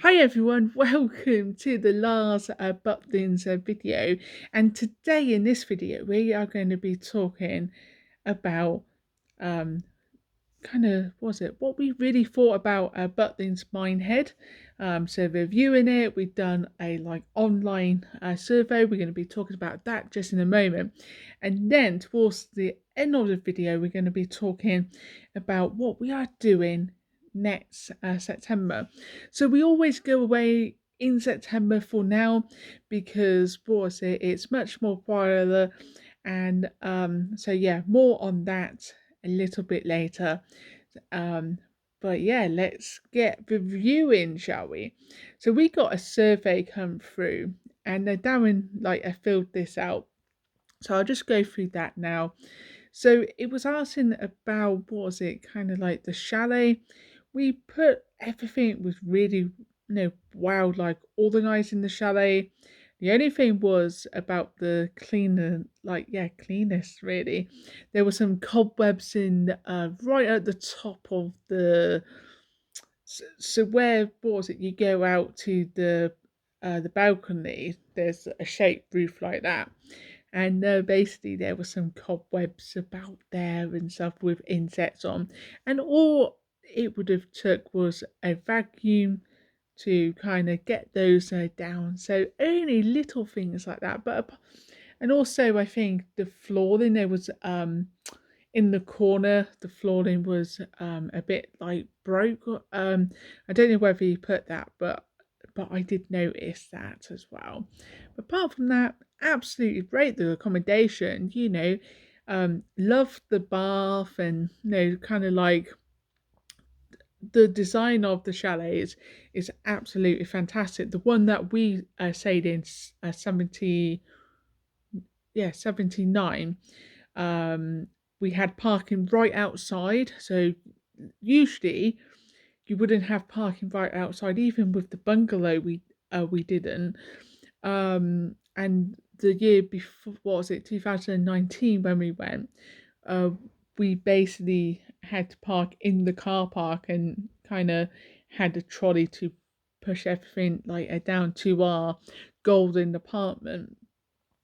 Hi everyone, welcome to the last Butlins video, and today in this video we are going to be talking about um, kind of what we really thought about Butlins minehead. So reviewing it, we've done a online survey. We're going to be talking about that just in a moment, and then towards the end of the video we're going to be talking about what we are doing next September. So we always go away in September for now because it's much more quieter, and so yeah, more on that a little bit later. Um, but yeah, let's get reviewing, shall we? So we got a survey come through, and Darren filled this out. So I'll just go through that now. So it was asking about kind of like the chalet. We put everything was really wild, like organized in the chalet. The only thing was about the cleaner, cleanness really. There were some cobwebs in right at the top of the. So where was it? You go out to the balcony. There's a shaped roof like that, and basically there were some cobwebs about there and stuff with insects on, and all it would have took was a vacuum to kind of get those down. So only little things like that. And also I think the flooring there was in the corner, the flooring was a bit like broke. I don't know whether he put that, but I did notice that as well. But apart from that, absolutely great, the accommodation. Loved the bath, and kind of like the design of the chalets is absolutely fantastic. The one that we stayed in, 79, um, we had parking right outside. So usually you wouldn't have parking right outside, even with the bungalow. We didn't. And the year before, what was it, 2019, when we went, uh, we basically had to park in the car park and kind of had a trolley to push everything down to our golden apartment,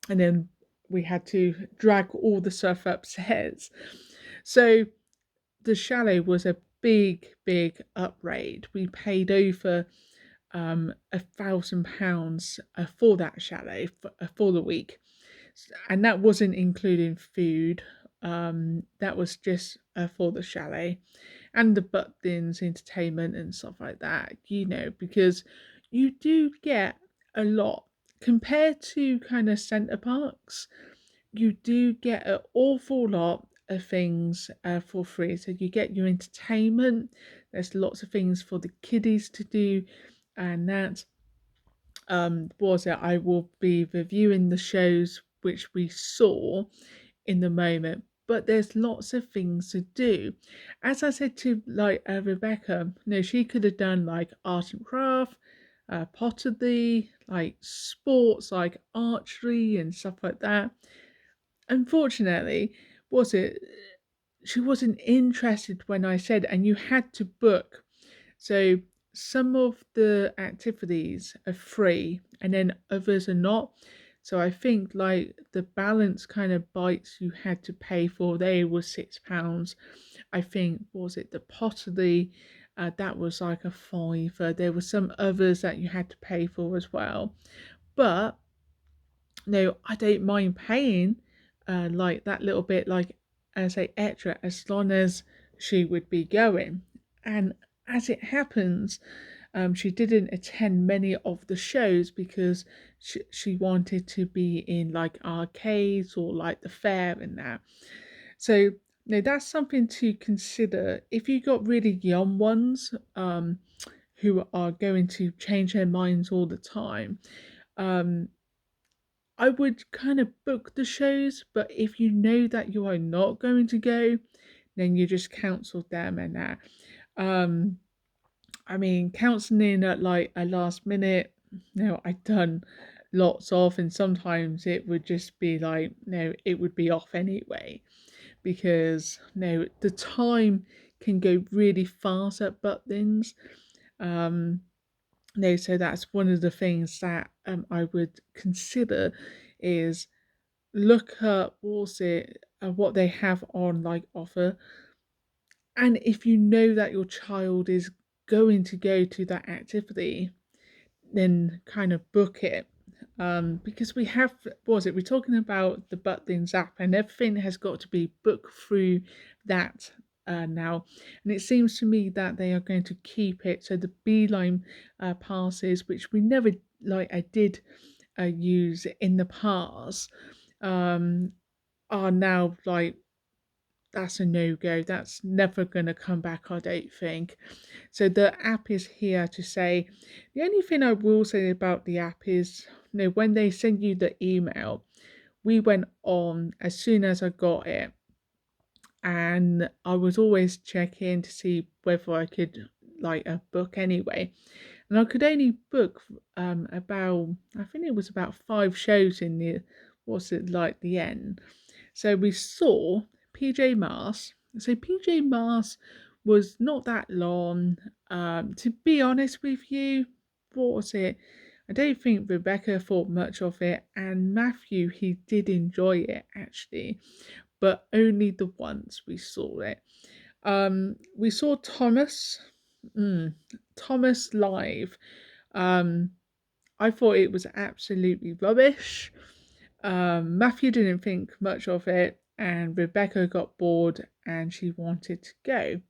and then we had to drag all the stuff upstairs. So the chalet was a big upgrade. We paid over £1,000 for that chalet for the week, and that wasn't including food. That was just for the chalet and the Butlins entertainment and stuff like that. Because you do get a lot compared to kind of centre parks. You do get an awful lot of things for free. So you get your entertainment. There's lots of things for the kiddies to do, and that was it. I will be reviewing the shows which we saw in the moment, but there's lots of things to do. As I said to Rebecca, she could have done like art and craft, pottery, like sports like archery and stuff like that. Unfortunately, was it she wasn't interested when I said, and you had to book. So some of the activities are free and then others are not. So I think like the balance kind of bites you had to pay for, they were £6. I think, was it the pottery, that was like a fiver. There were some others that you had to pay for as well. But no, I don't mind paying like that little bit, like as a extra, as long as she would be going. And as it happens, she didn't attend many of the shows because she wanted to be in like arcades or like the fair and that. So no, that's something to consider if you got really young ones who are going to change their minds all the time. Um, I would kind of book the shows, but if you know that you are not going to go, then you just cancel them and that. Um, I mean, cancelling at like a last minute, I've done lots of, and sometimes it would just be like, it would be off anyway, because the time can go really fast at Butlins. Um, No, so that's one of the things that I would consider is look up what's it what they have on like offer, and if you know that your child is going to go to that activity, then kind of book it. Because we have, what was it? We're talking about the Butlins app, and everything has got to be booked through that now. And it seems to me that they are going to keep it. So the Beeline passes, which we never like, I did use in the past, um, are now like that's a no go. That's never going to come back, I don't think. So the app is here to say, the only thing I will say about the app is, when they send you the email, we went on as soon as I got it, and I was always checking to see whether I could like a book anyway. And I could only book about, I think it was about 5 shows in the, what's it like, the end. So we saw PJ Masks. So PJ Masks was not that long. To be honest with you, what was it? I don't think Rebecca thought much of it, and Matthew, he did enjoy it actually, but only the once we saw it. We saw Thomas, Thomas live. Um, I thought it was absolutely rubbish. Matthew didn't think much of it, and Rebecca got bored and she wanted to go.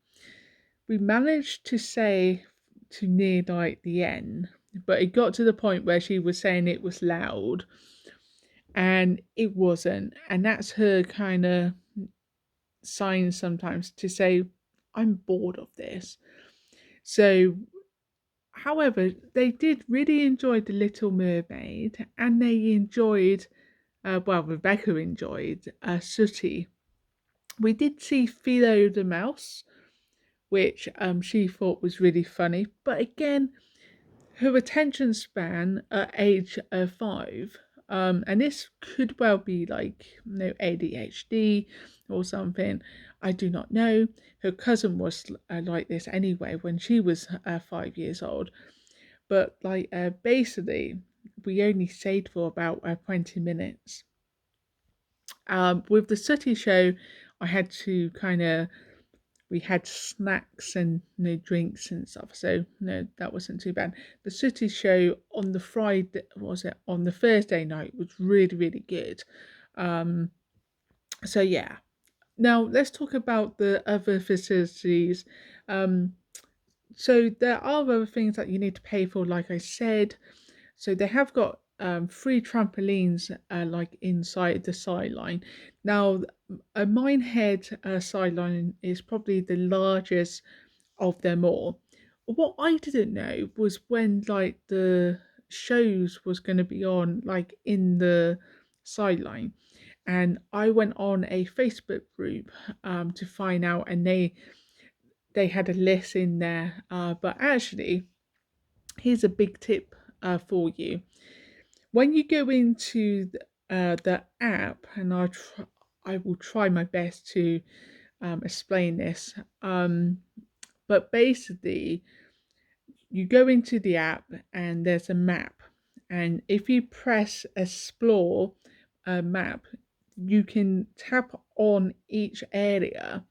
We managed to say to near like the end, but it got to the point where she was saying it was loud, and it wasn't. And that's her kind of sign sometimes to say, I'm bored of this. So, however, they did really enjoy The Little Mermaid, and they enjoyed, well, Rebecca enjoyed Sooty. We did see Philo the mouse, which she thought was really funny, but again, her attention span at age 5, and this could well be like ADHD or something. I do not know. Her cousin was like this anyway when she was 5 years old, but like basically, we only stayed for about 20 minutes. With the Sooty show, I had to kind of, we had snacks and drinks and stuff, so no, that wasn't too bad. The City show on the Friday, was it on the Thursday night, was really really good. Um, so yeah. Now let's talk about the other facilities. Um, so there are other things that you need to pay for, like I said. So they have got 3 trampolines like inside the sideline. Now, a minehead sideline is probably the largest of them all. What I didn't know was when like the shows was going to be on like in the sideline, and I went on a Facebook group to find out, and they had a list in there. But actually, here's a big tip for you. When you go into the app, and I will try my best to explain this. But basically, you go into the app and there's a map, and if you press explore a map, you can tap on each area.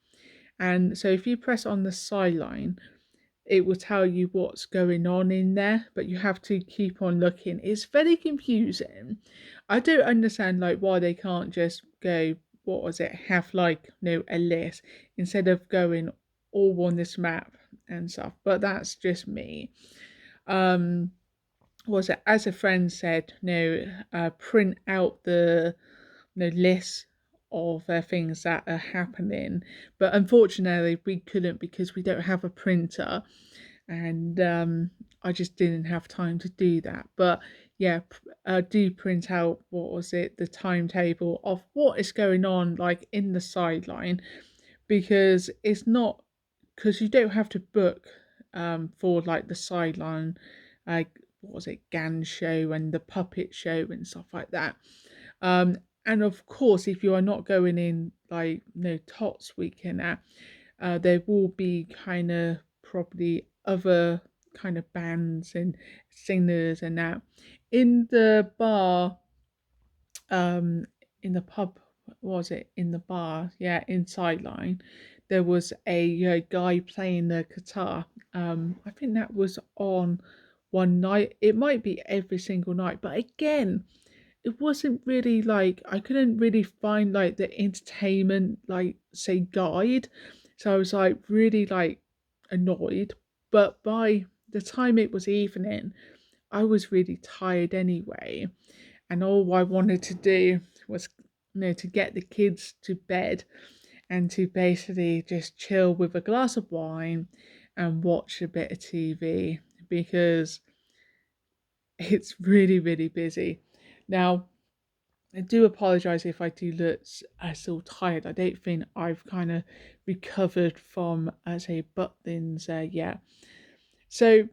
And so if you press on the sideline, it will tell you what's going on in there, but you have to keep on looking. It's very confusing. I don't understand like why they can't just go, what was it, have like a list instead of going all on this map and stuff. But that's just me. Um was it, as a friend said, print out the list of things that are happening, but unfortunately we couldn't because we don't have a printer, and I just didn't have time to do that. But yeah, do print out, what was it, the timetable of what is going on like in the sideline, because it's not, because you don't have to book for like the sideline, like what was it, Gan show and the puppet show and stuff like that. um and of course, if you are not going in like tots weekend, there will be kind of probably other kind of bands and singers and that. In the bar, um, in the pub, what was it? In the bar, yeah, in Sideline, there was a guy playing the guitar. I think that was on one night. It might be every single night, but again, it wasn't really like I couldn't really find like the entertainment like say guide. So I was like really like annoyed. But by the time it was evening, I was really tired anyway. And all I wanted to do was to get the kids to bed and to basically just chill with a glass of wine and watch a bit of TV because it's really, really busy. Now, I do apologise if I do look still tired. I don't think I've kind of recovered from, say, Butlins yet. So,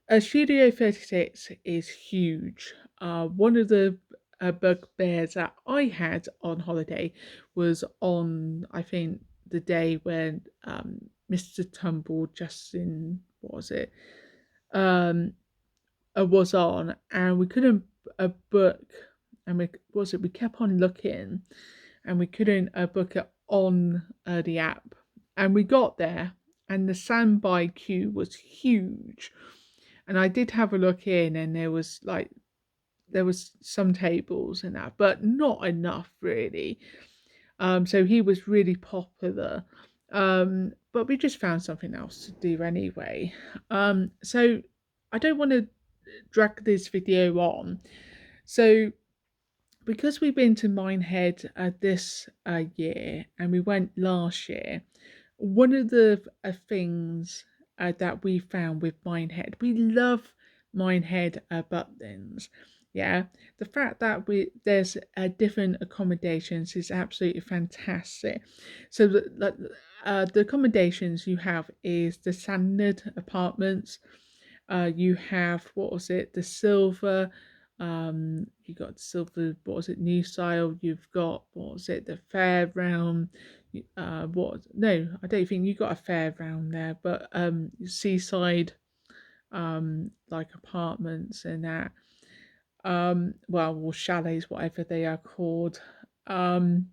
a Studio 36 is huge. One of the bugbears that I had on holiday was on, I think, the day when Mr. Tumble, Justin, what was it? Um, was on, and we couldn't book, and we kept on looking, and we couldn't book it on the app, and we got there, and the standby queue was huge, and I did have a look in, and there was some tables and that, but not enough really. So he was really popular. But we just found something else to do anyway. So I don't want to drag this video on. So because we've been to Minehead this year and we went last year, one of the things that we found with Minehead, we love Minehead Butlins. Yeah, the fact that there's different accommodations is absolutely fantastic. So the accommodations you have is the standard apartments. You have what was it, the silver, you got silver, what was it, new style, you've got what was it, the fair round, what no, I don't think you got a fair round there, but seaside like apartments and that. Well, or chalets, whatever they are called. Um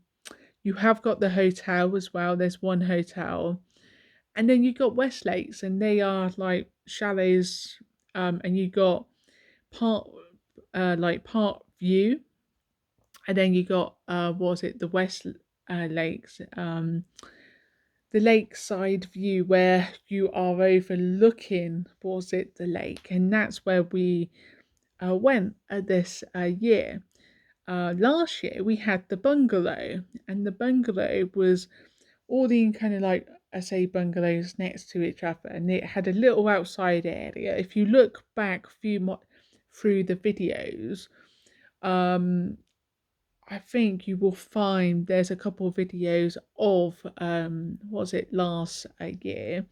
you have got the hotel as well. There's one hotel. And then you got West Lakes, and they are like chalets, and you got part like part view, and then you got what was it, the West Lakes, the lakeside view where you are overlooking what was it, the lake, and that's where we went this year. Last year we had the bungalow, and the bungalow was all the kind of like I say bungalows next to each other, and it had a little outside area. If you look back through the videos, I think you will find there's a couple of videos of what was it, last year.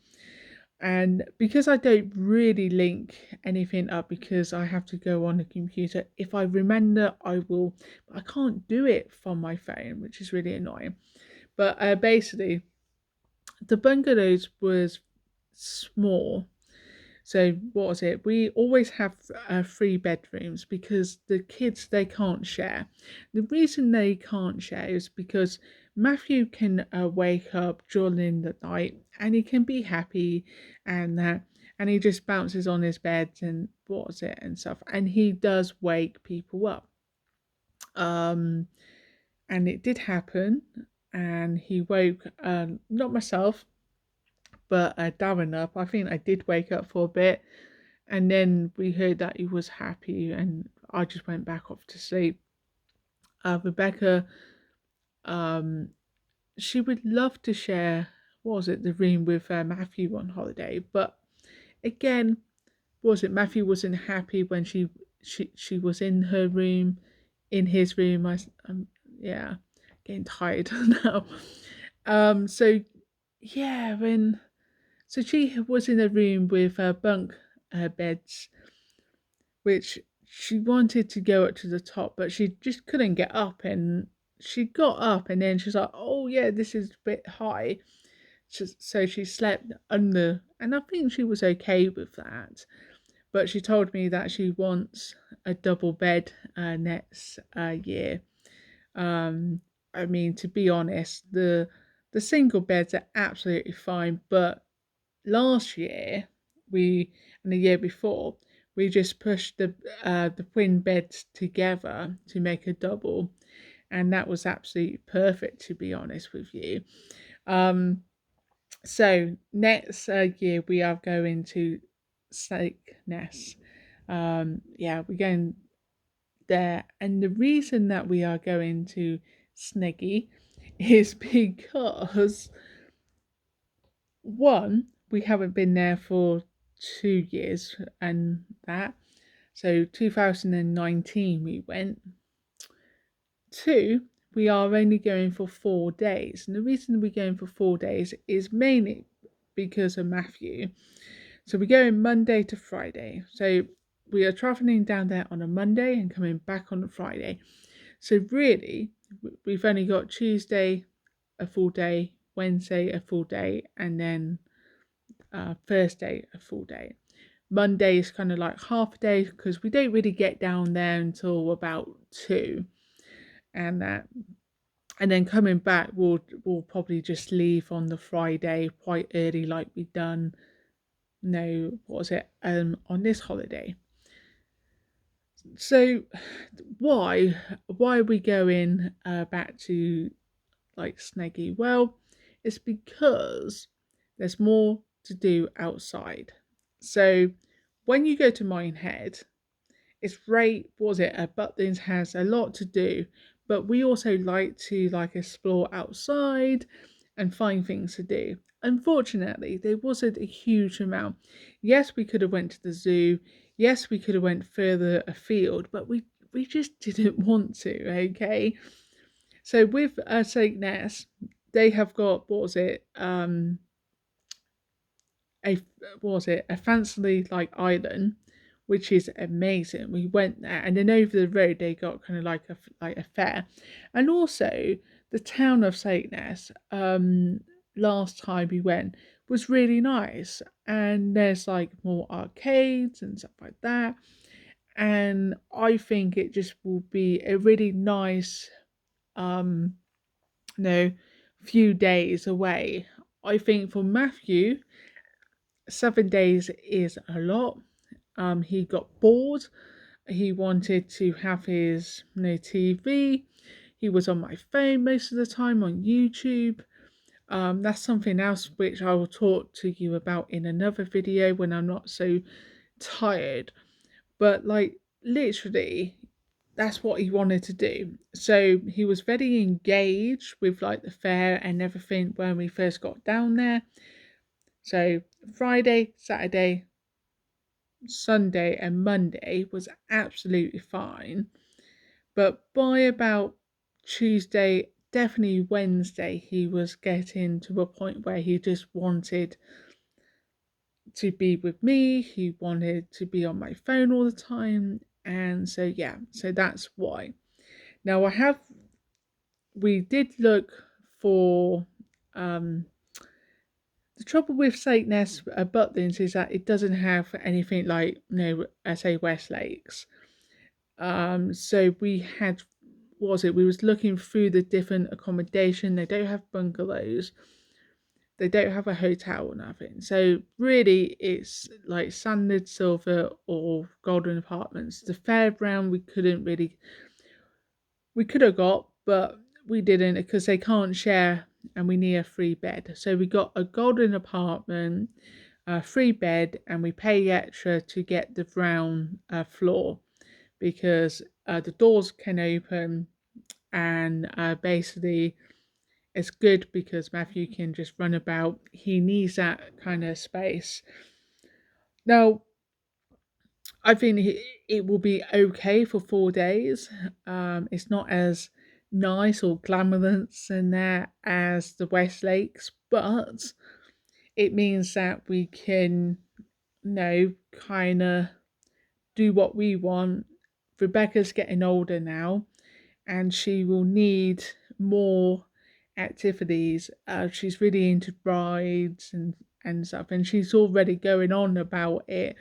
And because I don't really link anything up because I have to go on the computer, if I remember, I will. But I can't do it from my phone, which is really annoying. But basically, the bungalows was small. So what was it? We always have 3 bedrooms because the kids, they can't share. The reason they can't share is because Matthew can wake up during the night and he can be happy and and he just bounces on his bed and what was it and stuff, and he does wake people up. Um, and it did happen, and he woke not myself but Darren up. I think I did wake up for a bit, and then we heard that he was happy, and I just went back off to sleep. Rebecca, um, she would love to share, what was it, the room with Matthew on holiday, but again, was it Matthew wasn't happy when she was in her room, in his room. Yeah, getting tired now. So yeah, when so she was in a room with bunk beds, which she wanted to go up to the top, but she just couldn't get up. And she got up, and then she's like, "Oh yeah, this is a bit high." So she slept under, and I think she was okay with that. But she told me that she wants a double bed next year. Um, I mean, to be honest, the single beds are absolutely fine, but last year we and the year before we just pushed the twin beds together to make a double, and that was absolutely perfect, to be honest with you. Um, so next year we are going to Skegness. Yeah, we're going there, and the reason that we are going to Sneggy is because one, we haven't been there for 2 years, and that, so 2019 we went. Two, we are only going for 4 days, and the reason we're going for 4 days is mainly because of Matthew. So we're going Monday to Friday. So we are traveling down there on a Monday and coming back on a Friday. So really, we've only got Tuesday a full day, Wednesday a full day, and then Thursday a full day. Monday is kind of like half a day because we don't really get down there until about 2, and that, and then coming back we'll probably just leave on the Friday quite early, like we done. No, what was it? On this holiday. So why are we going back to like Sneggy? Well, it's because there's more to do outside. So when you go to Minehead, it's great. What was it? Butlins has a lot to do, but we also like to like explore outside and find things to do. Unfortunately, there wasn't a huge amount. Yes, we could have went to the zoo. Yes, we could have went further afield, but we just didn't want to. Okay, so with Skegness, they have got, what was it? A what was it? A fancy like island, which is amazing. We went there, and then over the road they got kind of like a fair, and also the town of Skegness. Last time we went was really nice, and there's like more arcades and stuff like that. And I think it just will be a really nice um you know few days away. I think for Matthew, 7 days is a lot. He got bored. He wanted to have his TV. He was on my phone most of the time on YouTube. That's something else which I will talk to you about in another video when I'm not so tired. But like literally, that's what he wanted to do. So he was very engaged with like the fair and everything when we first got down there. So Friday, Saturday, Sunday, and Monday was absolutely fine. But by about Tuesday, definitely Wednesday, he was getting to a point where he just wanted to be with me. He wanted to be on my phone all the time. And so, yeah, so that's why. Now, we did look for um, the trouble with Skegness Butlins is that it doesn't have anything like, SA West Lakes. So we had, what was it? We was looking through the different accommodation. They don't have bungalows. They don't have a hotel or nothing. So really, it's like standard silver or golden apartments. The fairground we could have got, but we didn't because they can't share, and we need a free bed. So we got a golden apartment, a free bed, and we pay extra to get the ground floor because the doors can open, and basically it's good because Matthew can just run about. He needs that kind of space. Now, I think it will be okay for 4 days. It's not as nice or glamorous in there as the West Lakes, but it means that we can, kind of do what we want. Rebecca's getting older now, and she will need more activities. She's really into brides and stuff, and she's already going on about it.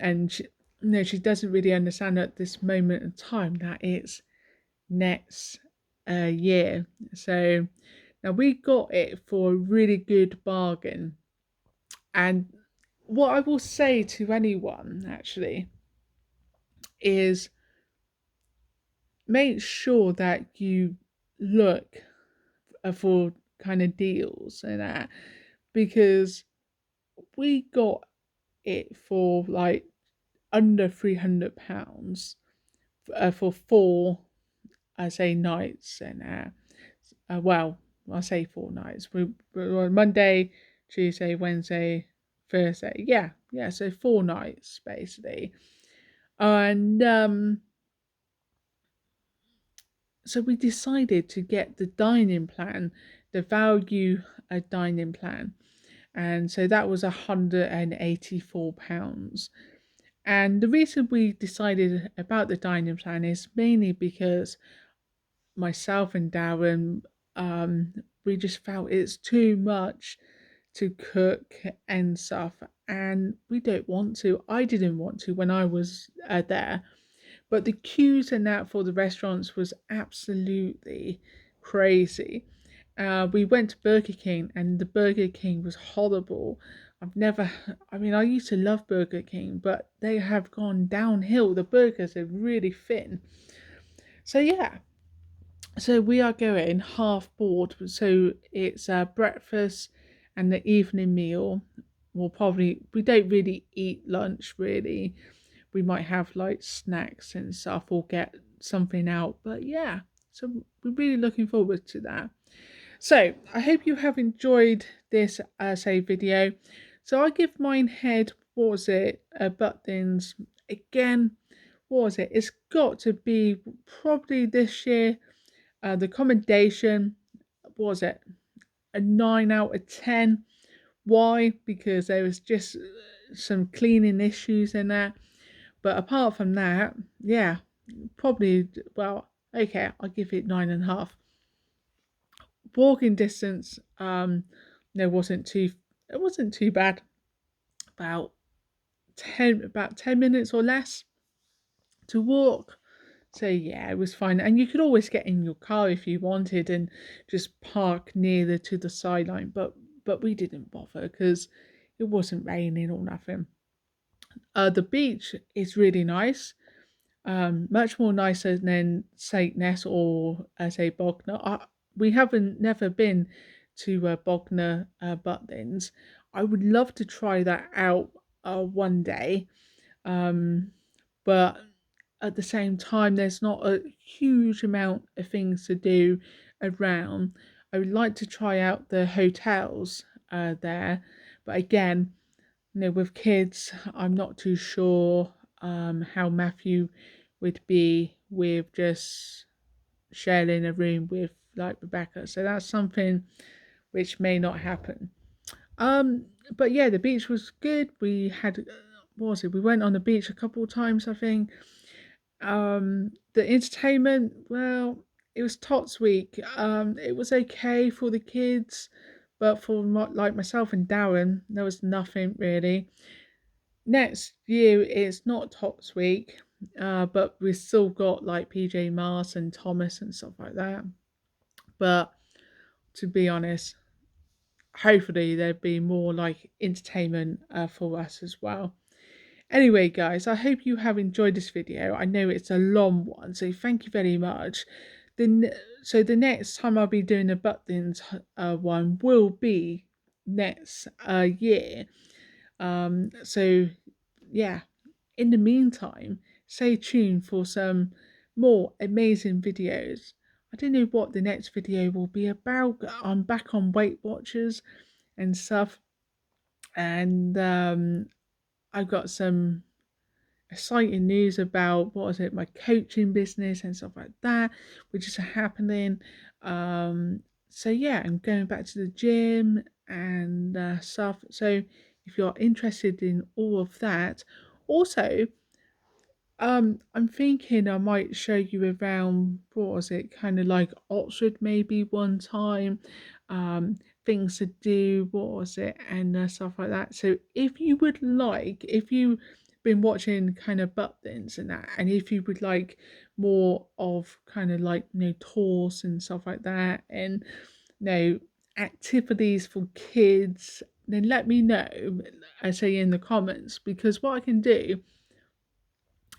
And she doesn't really understand at this moment in time that it's next year. So now we got it for a really good bargain. And what I will say to anyone actually is make sure that you look for kind of deals and that, because we got it for like under £300 for four, I say nights and well, I say 4 nights. We were Monday, Tuesday, Wednesday, Thursday. Yeah. So 4 nights basically, and so we decided to get the dining plan, the value dining plan, and so that was £184. And the reason we decided about the dining plan is mainly because myself and Darren, we just felt it's too much to cook and stuff, and we don't want to. I didn't want to when I was there, but the queues and that for the restaurants was absolutely crazy. We went to Burger King, and the Burger King was horrible. I've never, I mean, I used to love Burger King, but they have gone downhill. The burgers are really thin. So, yeah, so we are going half board. So it's breakfast and the evening meal. We don't really eat lunch really. We might have like snacks and stuff or get something out. But yeah, so we're really looking forward to that. So I hope you have enjoyed this video. So I give minehead, what was it, Butlins again. What was it? It's got to be probably this year. The accommodation, was it, a 9 out of 10. Why? Because there was just some cleaning issues in there. But apart from that, yeah, probably, well, okay, I'll give it 9.5. Walking distance, no, it wasn't too bad. About 10 minutes or less to walk. So yeah, it was fine. And you could always get in your car if you wanted and just park nearer to the sideline. But we didn't bother because it wasn't raining or nothing. The beach is really nice. Much more nicer than Skegness or say Bognor. We haven't never been to Bognor Butlins. I would love to try that out one day, but at the same time, there's not a huge amount of things to do around. I would like to try out the hotels there, but again, with kids, I'm not too sure how Matthew would be with just sharing a room with like Rebecca. So that's something which may not happen. But yeah, the beach was good. We had, what was it? We went on the beach a couple of times, I think. The entertainment, well, it was Tots week. It was okay for the kids, but for like myself and Darren, there was nothing really. Next year it's not Tots week, but we've still got like PJ Masks and Thomas and stuff like that. But to be honest, hopefully there'd be more like entertainment for us as well. Anyway, guys, I hope you have enjoyed this video. I know it's a long one, so thank you very much. So the next time I'll be doing a Butlins one will be next year. So yeah, in the meantime, stay tuned for some more amazing videos. I don't know what the next video will be about. I'm back on Weight Watchers and stuff, and I've got some exciting news about my coaching business and stuff like that, which is happening. So yeah, I'm going back to the gym and stuff. So if you're interested in all of that, also I'm thinking I might show you around, what was it, kind of like Oxford maybe one time, things to do, what was it, and stuff like that. So if you would like, if you've been watching kind of Butlins and that, and if you would like more of kind of like, tours and stuff like that, and activities for kids, then let me know, I say in the comments, because what I can do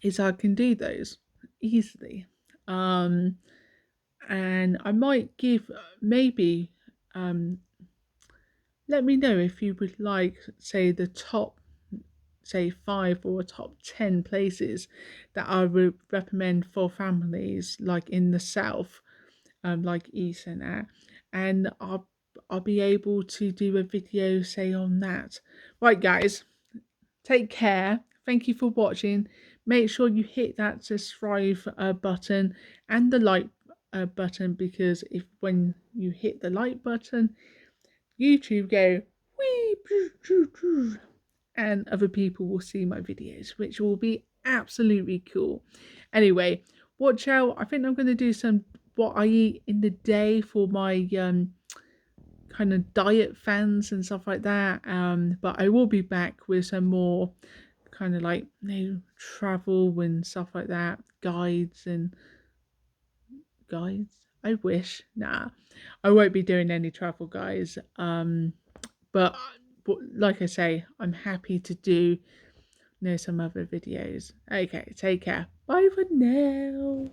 is I can do those easily. Um, and I might give maybe let me know if you would like, say, the top, say, 5 or top 10 places that I would recommend for families, like in the south, like East and that, and I'll be able to do a video, say, on that. Right, guys, take care. Thank you for watching. Make sure you hit that subscribe button and the like button, because if when you hit the like button, YouTube go wee, and other people will see my videos, which will be absolutely cool. Anyway, watch out. I think I'm going to do some what I eat in the day for my kind of diet fans and stuff like that. But I will be back with some more kind of like, travel and stuff like that, guides. I wish. Nah, I won't be doing any travel, guys. But like I say, I'm happy to do some other videos. Okay, take care. Bye for now.